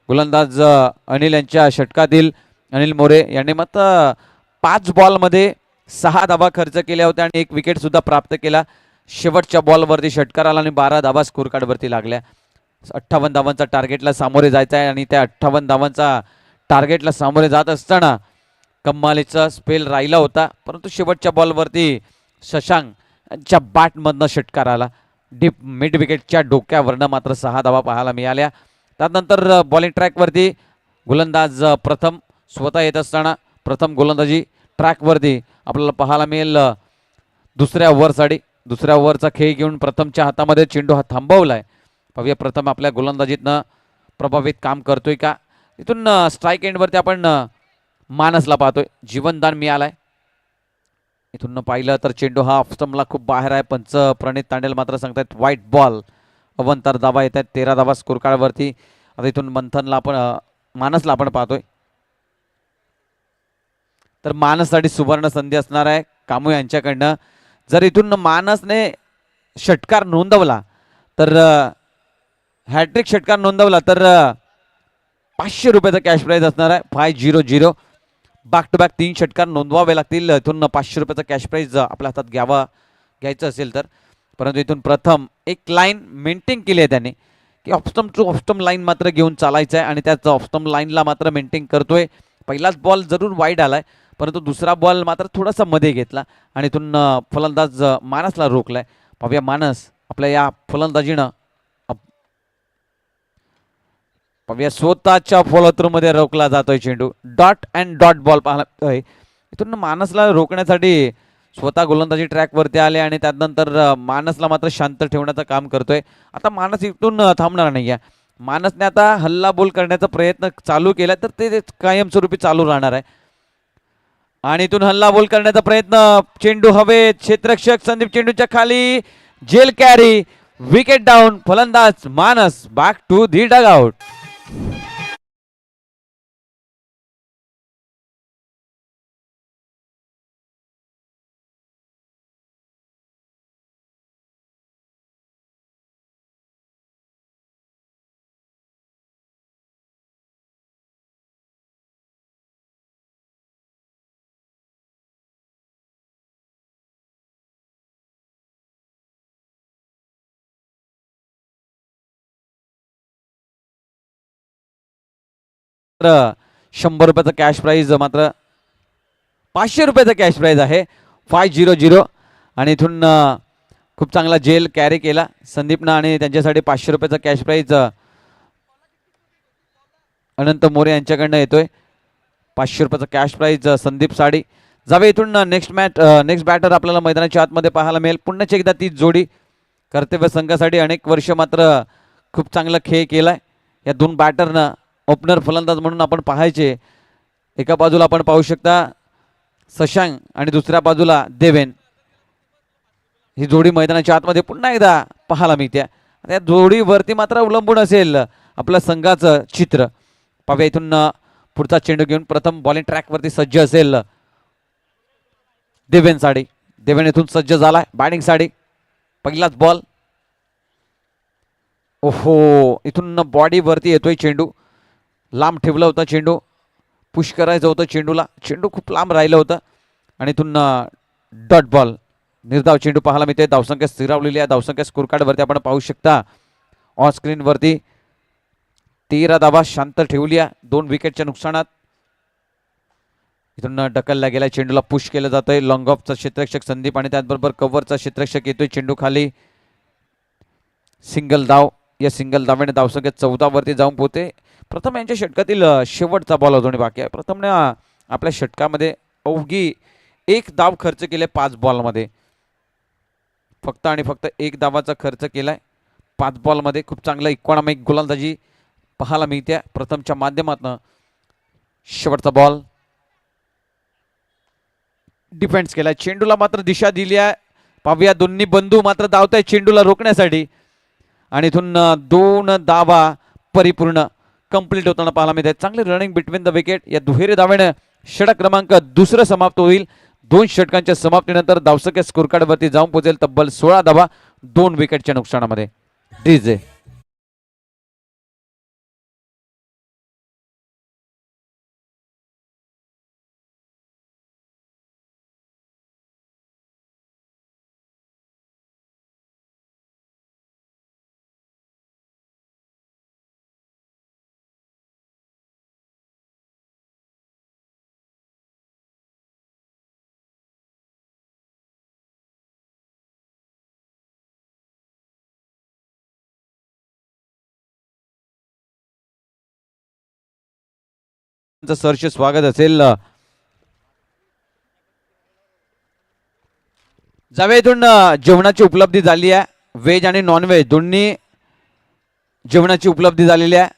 गोलंदाज अनिल यांच्या षटकातील अनिल मोरे यांनी मात्र 5 बॉलमध्ये 6 धावा खर्च केल्या होत्या आणि 1 विकेट सुद्धा प्राप्त केला. शेवटच्या बॉलवरती षटकार आला आणि 12 धावा स्कोर कार्डवरती लागल्या. 58 धावांचा टार्गेटला सामोरे जायचं आहे आणि त्या 58 धावांचा टार्गेटला सामोरे जात असताना कम्मालीचा स्पेल राहिला होता, परंतु शेवटच्या बॉलवरती शशांक यांच्या बॅटमधनं षटकार आला. डीप मिड विकेटच्या डोक्यावरनं मात्र 6 धावा पाहायला मिळाल्या. त्यानंतर बॉलिंग ट्रॅकवरती गोलंदाज प्रथम स्वतः येत असताना प्रथम गोलंदाजी ट्रॅकवरती आपल्याला पाहायला मिळेल. दुसऱ्या ओव्हरसाठी दुसऱ्या ओव्हरचा खेळ घेऊन प्रथमच्या हातामध्ये चेंडू हा थांबवलाय. पाहूया प्रथम आपल्या गोलंदाजीतनं प्रभावित काम करतोय का. इथून स्ट्राईक एंडवरती आपण मानसला पाहतोय, जीवनदान मिळालाय. इथून पाहिलं तर चेंडू हा ऑफ स्टंपला खूप बाहेर आहे. पंच प्रणित तांडेल मात्र सांगतायत व्हाईट बॉल. अवंतर धावा येत आहेत 13 धावा स्कोर कार्डवरती. आता इथून मंथनला आपण मानसला आपण पाहतोय, तर मानससाठी सुवर्ण संधी असणार आहे कामू यांच्याकडनं. जर इथून मानसने षटकार नोंदवला तर हॅट्रिक षटकार नोंदवला तर 500 रुपयाचा कॅश प्राईज असणार आहे. 500 बॅक टू बॅक 3 षटकार नोंदवावे लागतील. इथून 500 रुपयाचा कॅश प्राईज आपल्या हातात घ्यायचं असेल तर. परंतु इथून प्रथम एक लाईन मेंटेन केली आहे त्याने की ऑफस्टम टू ऑफस्टम लाईन मात्र घेऊन चालायचं आहे आणि त्याच ऑफस्टम लाईनला मात्र मेंटेन करतोय. पहिलाच बॉल जरूर वाईड आलाय, परंतु दुसरा बॉल मात्र थोडासा मध्ये घेतला आणि इथून फलंदाज मानसला रोखलाय. पाहूया मानस आपल्या या फलंदाजीनं पाहूया स्वतःच्या फॉलो थ्रू मध्ये रोखला जातोय चेंडू. डॉट अँड डॉट बॉल पाहला. इथून मानसला रोखण्यासाठी स्वतः गोलंदाजी ट्रॅकवरती आले आणि त्यानंतर मानसला मात्र शांत ठेवण्याचं काम करतोय. आता मानस इथून थांबणार नाही आहे. मानसने आता हल्ला बोल करण्याचा प्रयत्न चालू केला तर ते कायमस्वरूपी चालू राहणार आहे. आणि इथून हल्ला बोल करण्याचा प्रयत्न, चेंडू हवेत, क्षेत्ररक्षक संदीप चेंडूच्या खाली, जेल कॅरी, विकेट डाऊन. फलंदाज Manas back to the dugout. मात्र 100 रुपयाचा कॅश प्राईज, मात्र 500 रुपयाचा कॅश प्राईज आहे. 500 आणि इथून खूप चांगला जेल कॅरी केला संदीपनं आणि त्यांच्यासाठी 500 रुपयाचा कॅश प्राईज अनंत मोरे यांच्याकडनं येतोय. 500 रुपयाचा कॅश प्राईज संदीप साडी. जावे इथून नेक्स्ट बॅटर आपल्याला मैदानाच्या आतमध्ये पाहायला मिळेल. पुन्हा एकदा ती जोडी कर्तव्य संघासाठी अनेक वर्ष मात्र खूप चांगला खेळ केलाय या दोन बॅटरनं. ओपनर फलंदाज म्हणून आपण पाहायचे, एका बाजूला आपण पाहू शकता शशांक आणि दुसऱ्या बाजूला देवेन. ही जोडी मैदानाच्या आतमध्ये पुन्हा एकदा पाहायला मिळते. त्या जोडीवरती मात्र अवलंबून असेल आपल्या संघाचं चित्र. पाहूया इथून पुढचा चेंडू घेऊन प्रथम बॉलिंग ट्रॅकवरती सज्ज असेल देवेन साडी. देवेन इथून सज्ज झालाय बॅटिंग साठी. पहिलाच बॉल. ओहो, इथून बॉडीवरती येतोय चेंडू. लांब ठेवलं होतं चेंडू, पुश करायचं होतं चेंडूला. चेंडू खूप लांब राहिलं होतं आणि इथून डॉट बॉल. निर्धाव चेंडू पाहायला मिळते. धावसंख्या स्थिरावलेली आहे. धावसंख्या स्कोर कार्डवरती आपण पाहू शकता ऑन स्क्रीनवरती. 13 धावा शांत ठेवली आहे 2 विकेटच्या नुकसानात. इथून ढकलला गेला चेंडूला, पुश केलं जातंय. लॉंग ऑफचा क्षेत्ररक्षक संदीप आणि त्याचबरोबर कव्हरचा क्षेत्ररक्षक येतोय. चेंडू खाली, सिंगल धाव. या सिंगल धावेने धावसंख्या 14 वरती जाऊन पोहते. प्रथम यांच्या षटकातील शेवटचा बॉल अजून बाकी आहे. प्रथमने आपल्या षटकामध्ये अवघी 1 धाव खर्च केले 5 बॉलमध्ये. फक्त आणि फक्त 1 धावाचा खर्च केलाय 5 बॉलमध्ये. खूप चांगला इकॉनॉमिक गोलंदाजी पाहायला मिळते प्रथमच्या माध्यमातून. शेवटचा बॉल डिफेन्स केलाय. चेंडूला मात्र दिशा दिली आहे. पाहूया दोन्ही बंधू मात्र धावताय चेंडूला रोखण्यासाठी आणि इथून 2 धावा परिपूर्ण कंप्लीट होताना पाहायला मिळते. चांगले रनिंग बिटवीन द विकेट. या दुहेरी धावेने षटक क्रमांक दुसरं समाप्त होईल. 2 षटकांच्या समाप्तीनंतर धावसंख्या स्कोर कार्ड वरती जाऊन पोहोचेल तब्बल 16 धावा 2 विकेटच्या नुकसानामध्ये. डीजे सरचे स्वागत असेल. जावे इथून जेवणाची उपलब्धी झाली आहे. व्हेज आणि नॉन व्हेज दोन्ही जेवणाची उपलब्धी झालेली आहे.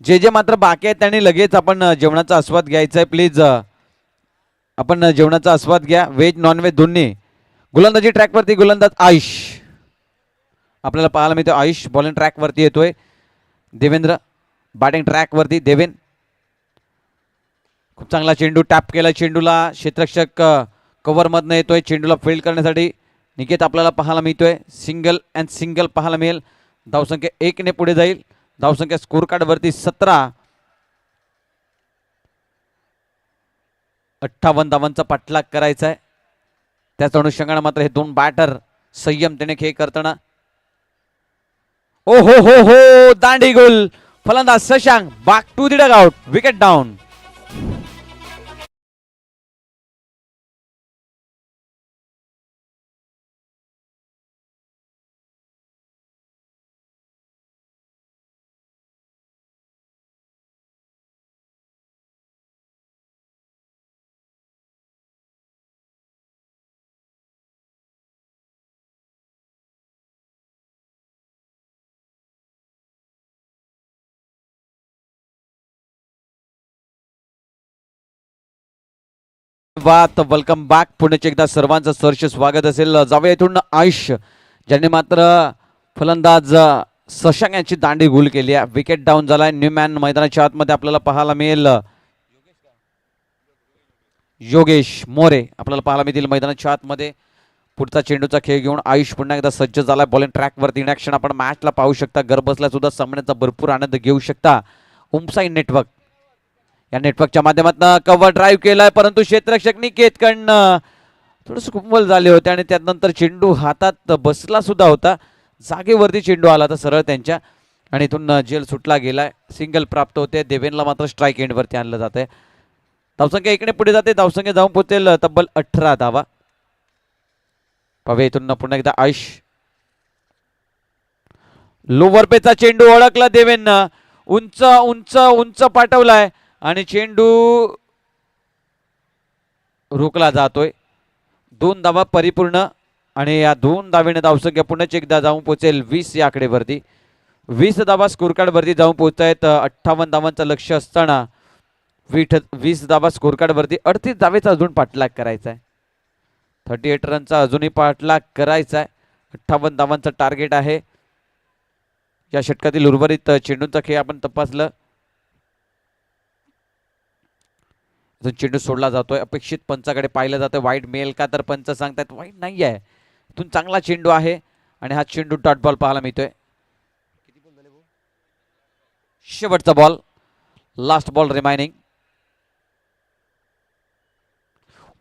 जे जे मात्र बाकी आहेत त्यांनी लगेच आपण जेवणाचा आस्वाद घ्यायचा आहे. प्लीज आपण जेवणाचा आस्वाद घ्या. व्हेज नॉन व्हेज दोन्ही. गोलंदाजी ट्रॅकवरती गोलंदाज आयुष आपल्याला पाहायला मिळतो. आयुष बॉलिंग ट्रॅकवरती येतोय. देवेंद्र बॅटिंग ट्रॅकवरती. देवेंद्र खूप चांगला चेंडू टॅप केला. चेंडूला क्षेत्ररक्षक कव्हर मधनं येतोय. चेंडूला फील्ड करण्यासाठी निकेत आपल्याला पाहायला मिळतोय. सिंगल अँड सिंगल पाहायला मिळेल. धावसंख्या 1 ने पुढे जाईल. धावसंख्या स्कोर कार्ड वरती 17. 58 धावांचा पाठलाग करायचा आहे. त्याच अनुषंगाने मात्र हे दोन बॅटर संयमतेने खेळ करताना. ओ हो हो हो दांडी गोल. फलंदाज Shashank back to the dugout. Wicket down. Welcome back. पुण्याचे एकदा सर्वांचं सहर्ष स्वागत असेल. जावे इथून आयुष ज्यांनी मात्र फलंदाज शशांक यांची दांडी गुल केली आहे. विकेट डाऊन झालाय. न्यू मॅन मैदानाच्या आतमध्ये आपल्याला पाहायला मिळेल. योगेश मोरे आपल्याला पाहायला मिळतील मैदानाच्या आतमध्ये. पुढचा चेंडूचा खेळ घेऊन आयुष पुन्हा एकदा सज्ज झालाय. बॉलिंग ट्रॅकवरती इन ॲक्शन आपण मॅचला पाहू शकता. घर बसल्या सुद्धा सामन्याचा भरपूर आनंद घेऊ शकता. उमसाई नेटवर्क या नेटवर्कच्या माध्यमातून कव्हर ड्राईव्ह केलाय परंतु क्षेत्ररक्षक निकेतकडनं थोडंसं कुंबल झाले होते आणि त्यानंतर चेंडू हातात बसला सुद्धा होता. जागेवरती चेंडू आला तर सरळ त्यांच्या आणि इथून जेल सुटला गेलाय. सिंगल प्राप्त होते. देवेनला मात्र स्ट्राईक एंडवरती आणलं जाते. धावसंख्या 1 ने पुढे जाते. धावसंख्या जाऊन पोहोचेल तब्बल 18 धावा. पाहूया इथून पुन्हा एकदा आयुष. लोवर पेचा चेंडू ओळखला देवेंना. उंच उंच उंच पाठवलाय आणि चेंडू रोखला जातोय. 2 धावा परिपूर्ण आणि या 2 धावेने धावसंख्या पुन्हा एकदा जाऊन पोहोचेल 20 या आकडेवरती. 20 धावा स्कोर कार्ड वरती जाऊन पोहोचतायत. 58 धावांचं लक्ष असताना 20 धावा स्कोर कार्ड वरती. 38 धावेचा अजून पाठलाग करायचा आहे. 38 रनचा अजूनही पाठलाग करायचा आहे. 58 धावांचं टार्गेट आहे. या षटकातील उर्वरित चेंडूंचा खेळ आपण तपासलं. चेंडू सोडला जातोय. अपेक्षित पंचाकडे पाहिलं जातोय. वाईड मिळेल का तर पंच सांगतायत वाईड नाही आहे. इथून चांगला चेंडू आहे आणि हा चेंडू डॉट बॉल पाहायला मिळतोय. शेवटचा ball. Last ball remaining.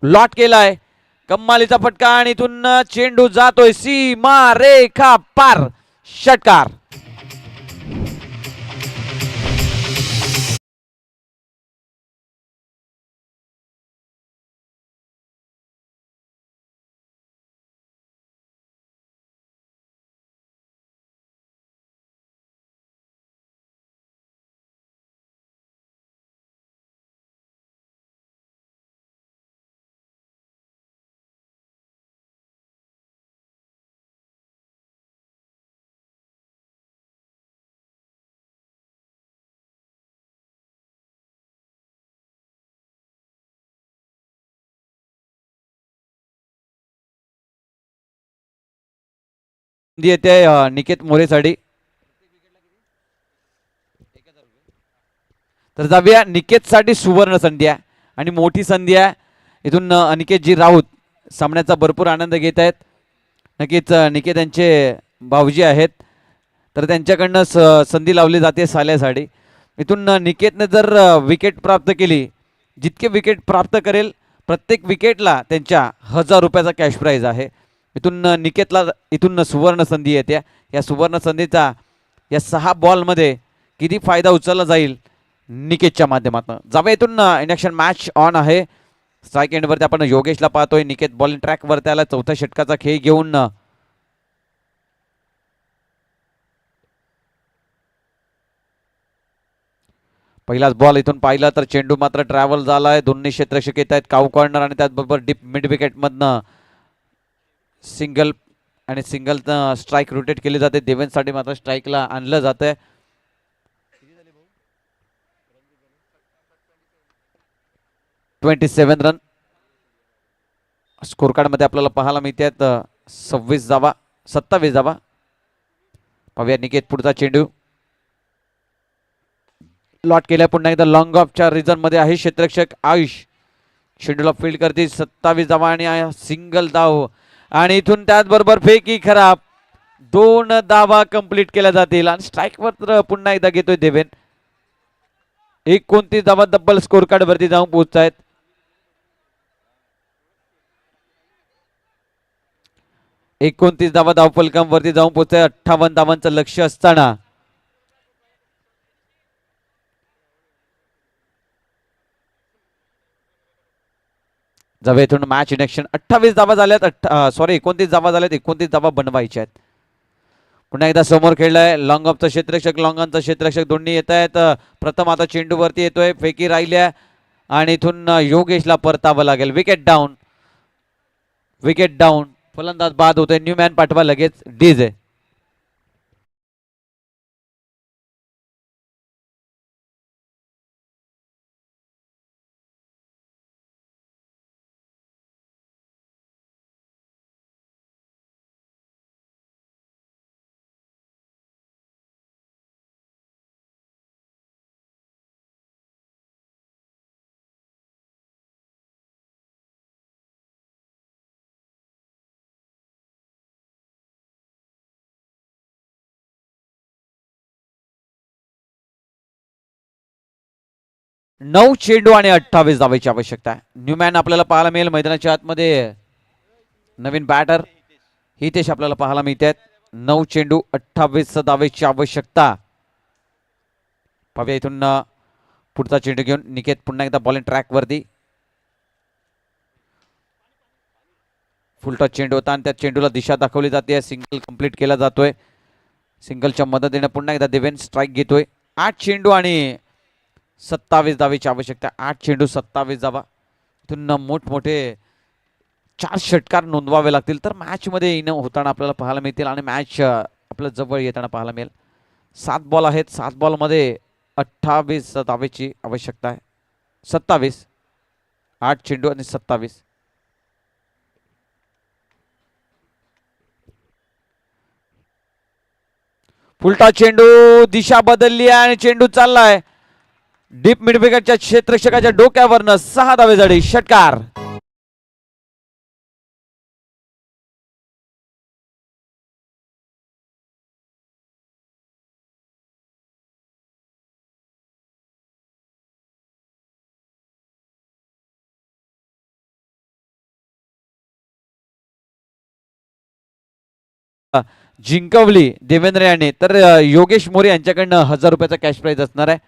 Lot केलाय. कम्मालीचा फटका आणि इथून चेंडू जातोय सीमा रेखा पार. षटकार. येते निकेत मोरेसाठी. तर जाऊया निकेत साठी सुवर्ण संधी आहे. आणि मोठी संधी आहे. इथून अनिकेतजी राऊत सामन्याचा भरपूर आनंद घेत आहेत. नक्कीच निकेत यांचे भाऊजी आहेत, तर त्यांच्याकडनं संधी लावली जाते साल्यासाठी. इथून निकेतने जर विकेट प्राप्त केली, जितके विकेट प्राप्त करेल प्रत्येक विकेटला त्यांच्या 1000 रुपयाचा कॅश प्राईज आहे. इथून निकेतला इथून सुवर्ण संधी येते. या सुवर्ण संधीचा या 6 बॉलमध्ये किती फायदा उचलला जाईल निकेतच्या माध्यमातून. जाऊया इथून इंडक्शन मॅच ऑन आहे. स्ट्राईक एंडवरती आपण योगेशला पाहतोय. निकेत बॉलिंग ट्रॅकवर त्याला चौथ्या षटकाचा खेळ घेऊन पहिलाच बॉल इथून पाहिला तर चेंडू मात्र ट्रॅव्हल झालाय. दोन्ही क्षेत्ररक्षक येत आहेत काऊ कॉर्नर आणि त्याचबरोबर डीप मिड विकेट मधनं सिंगल आणि सिंगल स्ट्राईक रोटेट केली जाते. देवेंसाठी मात्र स्ट्राईकला आणलं जातंय. (27 रन स्कोर कार्ड मध्ये आपल्याला पाहायला मिळते. 27 धावा. पाहूया निकेत पुढचा चेंडू लॉट केलाय. पुन्हा एकदा लॉंग ऑफच्या रिझन मध्ये आहे क्षेत्ररक्षक आयुष. चेंडूला फील्ड करते. 27 धावा आणि सिंगल धाव आणि इथून त्याचबरोबर फेकी खराब. 2 धावा कंप्लीट केल्या जातील आणि स्ट्राईकवर पुन्हा एकदा घेतोय देवेन. 29 धावा डबल स्कोर कार्ड वरती जाऊन पोहोचतायत. 29 धावा धावफलकावरती जाऊन पोहोचताय. 58 धावांचं लक्ष असताना जवळ इथून मॅच इनेक्शन. 28 धावा झाल्यात. 29 धावा झाल्यात. 29 धावा बनवायच्या आहेत. पुन्हा एकदा समोर खेळलाय. लॉंग ऑफचा क्षेत्ररक्षक लॉंगॉनचा क्षेत्ररक्षक दोन्ही येत आहेत. प्रथम आता चेंडूवरती येतोय. फेकी राहिल्या आणि इथून योगेशला परतावं लागेल. Wicket down. फलंदाज बाद होतोय. न्यू मॅन पाठवा लगेच. डीज आहे. नऊ चेंडू आणि 28 धावांची आवश्यकता आहे. न्यूमॅन आपल्याला पाहायला मिळेल मैदानाच्या आतमध्ये. नवीन बॅटर हितेश आपल्याला पाहायला मिळतात. 9 चेंडू 28 धावेची आवश्यकता. पाहूया इथून पुढचा चेंडू घेऊन निकेत पुन्हा एकदा बॉलिंग ट्रॅक वरती. फुल टच चेंडू होता आणि त्या चेंडूला दिशा दाखवली जाते. सिंगल कंप्लीट केला जातोय. सिंगलच्या मदतीने पुन्हा एकदा देवेन स्ट्राईक घेतोय. 8 चेंडू आणि 27 धावेची आवश्यकता. 8 चेंडू 27 धावा. इथून मोठमोठे 4 षटकार नोंदवावे लागतील तर मॅच मध्ये येणं होताना आपल्याला पाहायला मिळतील आणि मॅच आपल्या जवळ येताना पाहायला मिळेल. 7 बॉल आहेत. 7 बॉल मध्ये 28 धावेची आवश्यकता आहे. 27. 8 चेंडू आणि 27. फुलटा चेंडू दिशा बदलली आणि चेंडू चाललाय डीप मिड विकेटच्या क्षेत्ररक्षकाच्या डोक्यावरनं. 6 धावे झाले. षटकार. जिंकवली देवेंद्र याने तर योगेश मोरे यांच्याकडनं 1000 रुपयाचा कॅश प्राइज असणार आहे.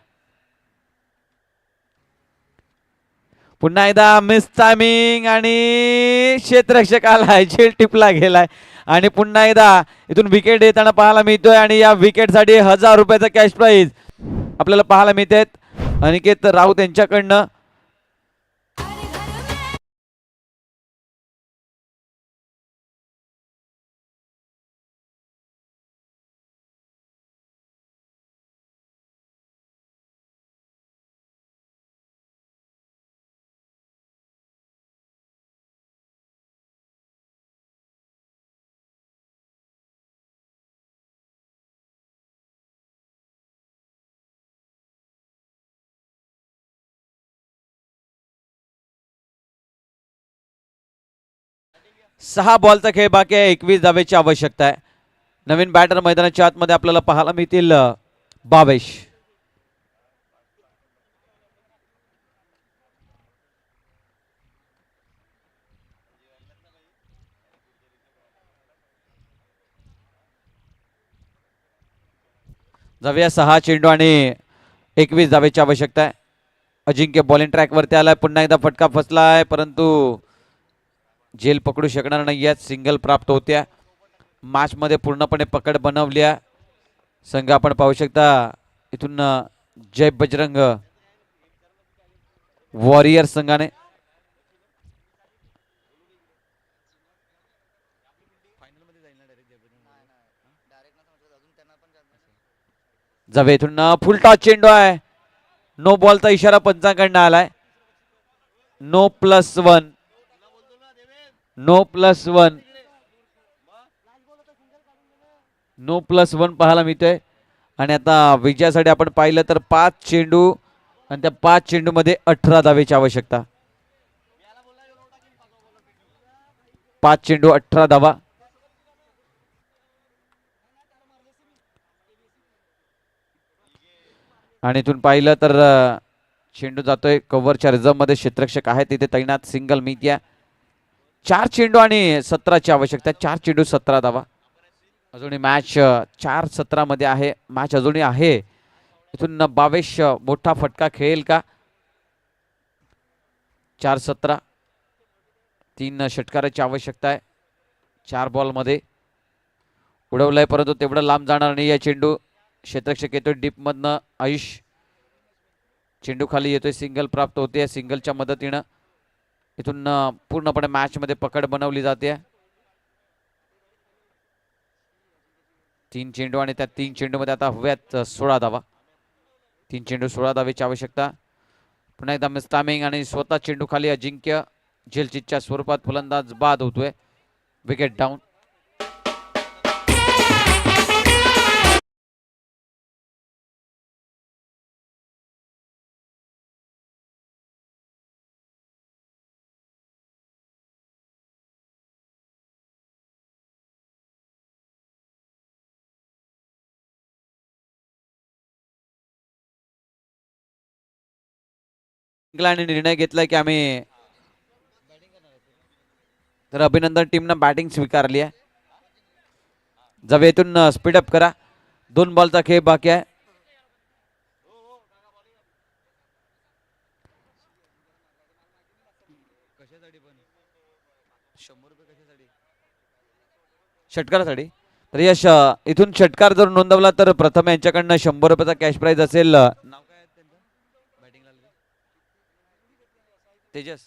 पुन्हा एकदा मिस टायमिंग आणि क्षेत्ररक्षक आलाय. झेल टिपला गेलाय आणि पुन्हा एकदा इथून विकेट येताना पाहायला मिळतोय आणि या विकेटसाठी 1000 रुपयाचा कॅश प्राइज आपल्याला पाहायला मिळते अनिकेत राऊत यांच्याकडनं. 6 बॉलचा खेळ बाकी आहे. 21 धावेची आवश्यकता आहे. नवीन बॅटर मैदानाच्या आतमध्ये आपल्याला पाहायला मिळतील 22. जाऊया 6 चेंडू आणि 21 धावेची आवश्यकता आहे. अजिंक्य बॉलिंग ट्रॅकवरती आलाय. पुन्हा एकदा फटका फसलाय परंतु झेल पकडू शकणार नाही आहेत. सिंगल प्राप्त होत्या. मॅच मध्ये पूर्णपणे पकड बनवल्या संघ आपण पाहू शकता. इथून जय बजरंग वॉरियर संघाने जावे इथून फुल टॉस चेंडू आहे. नो बॉलचा इशारा पंचांकडनं आलाय. नो +1. नो +1. नो +1 पाहायला मिळतोय. आणि आता विजयासाठी आपण पाहिलं तर 5 चेंडू आणि त्या 5 चेंडू मध्ये 18 धावेची आवश्यकता. 5 चेंडू 18 धावा. आणि इथून पाहिलं तर चेंडू जातोय कव्हरच्या रिझर्व मध्ये. क्षेत्ररक्षक आहे तिथे तैनात. सिंगल मिळत्या. 4 चेंडू आणि 17ची आवश्यकता. 4 चेंडू 17 धावा. अजूनही मॅच 4-17 मध्ये आहे. मॅच अजूनही आहे. इथून 22 मोठा फटका खेळेल का? 4-17. 3 षटकाराची आवश्यकता आहे. 4 बॉल मध्ये उडवलंय परंतु तेवढं लांब जाणार नाही. या चेंडू क्षेत्ररक्षक येतोय डीप मधनं. आयुष चेंडू खाली येतोय. सिंगल प्राप्त होते. सिंगलच्या मदतीनं इथून पूर्णपणे मॅच मध्ये पकड बनवली जाते. 3 चेंडू आणि त्या 3 चेंडू मध्ये आता हव्यात 16 धावा. 3 चेंडू 16 धावेची आवश्यकता. पुन्हा एकदा मिस टायमिंग आणि स्वतः चेंडू खाली. अजिंक्य झेलचितच्या स्वरूपात फलंदाज बाद होतोय. Wicket down. आणि निर्णय घेतलाय की आम्ही तर अभिनंदन टीमनं बॅटिंग स्वीकारली आहे. जवेतून स्पीडअप करा. 2 बॉलचा खेळ बाकी आहे. षटकारासाठी तर यश इथून षटकार जर नोंदवला तर प्रथम यांच्याकडनं 100 रुपयाचा कॅश प्राइज असेल. नाव काय आहे त्यांचं? बॅटिंगला तेजस.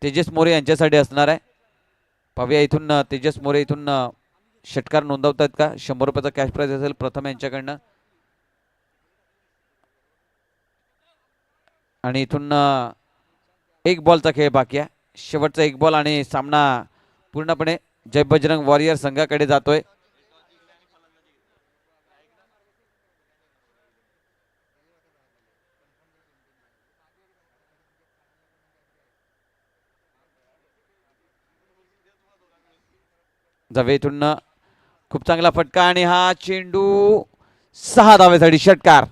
तेजस मोरे यांच्यासाठी असणार आहे. पाहूया इथून तेजस मोरे इथून षटकार नोंदवतात का? 100 रुपयाचा कॅश प्राइज असेल प्रथम यांच्याकडनं. आणि इथून 1 बॉलचा खेळ बाकी आहे. शेवटचा 1 बॉल आणि सामना पूर्णपणे जय बजरंग वॉरियर संघाकडे जातोय. जवे इथून खूप चांगला फटका आणि हा चेंडू 6 धावेसाठी षटकार.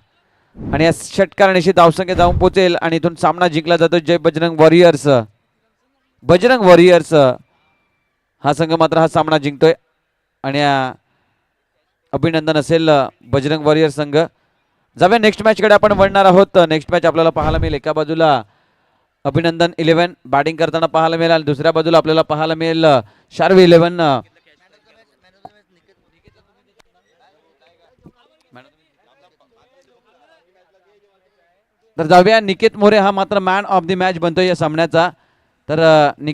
आणि या षटकारानिशी धावसंख्या जाऊन पोहोचेल आणि इथून सामना जिंकला जातो जय बजरंग वॉरियर्स. बजरंग वॉरियर्स हा संघ मात्र हा सामना जिंकतोय. आणि अभिनंदन असेल बजरंग वॉरियर संघ. जाऊया नेक्स्ट मॅच कडे आपण वळणार आहोत. नेक्स्ट मॅच आपल्याला पाहायला मिळेल. एका बाजूला अभिनंदन 11 बॅटिंग करताना पाहायला मिळेल आणि दुसऱ्या बाजूला आपल्याला पाहायला मिळेल शार्वी 11. तर जाऊया निकेत मोरे हा मात्र मॅन ऑफ द मॅच बनतोय या सामन्याचा. तर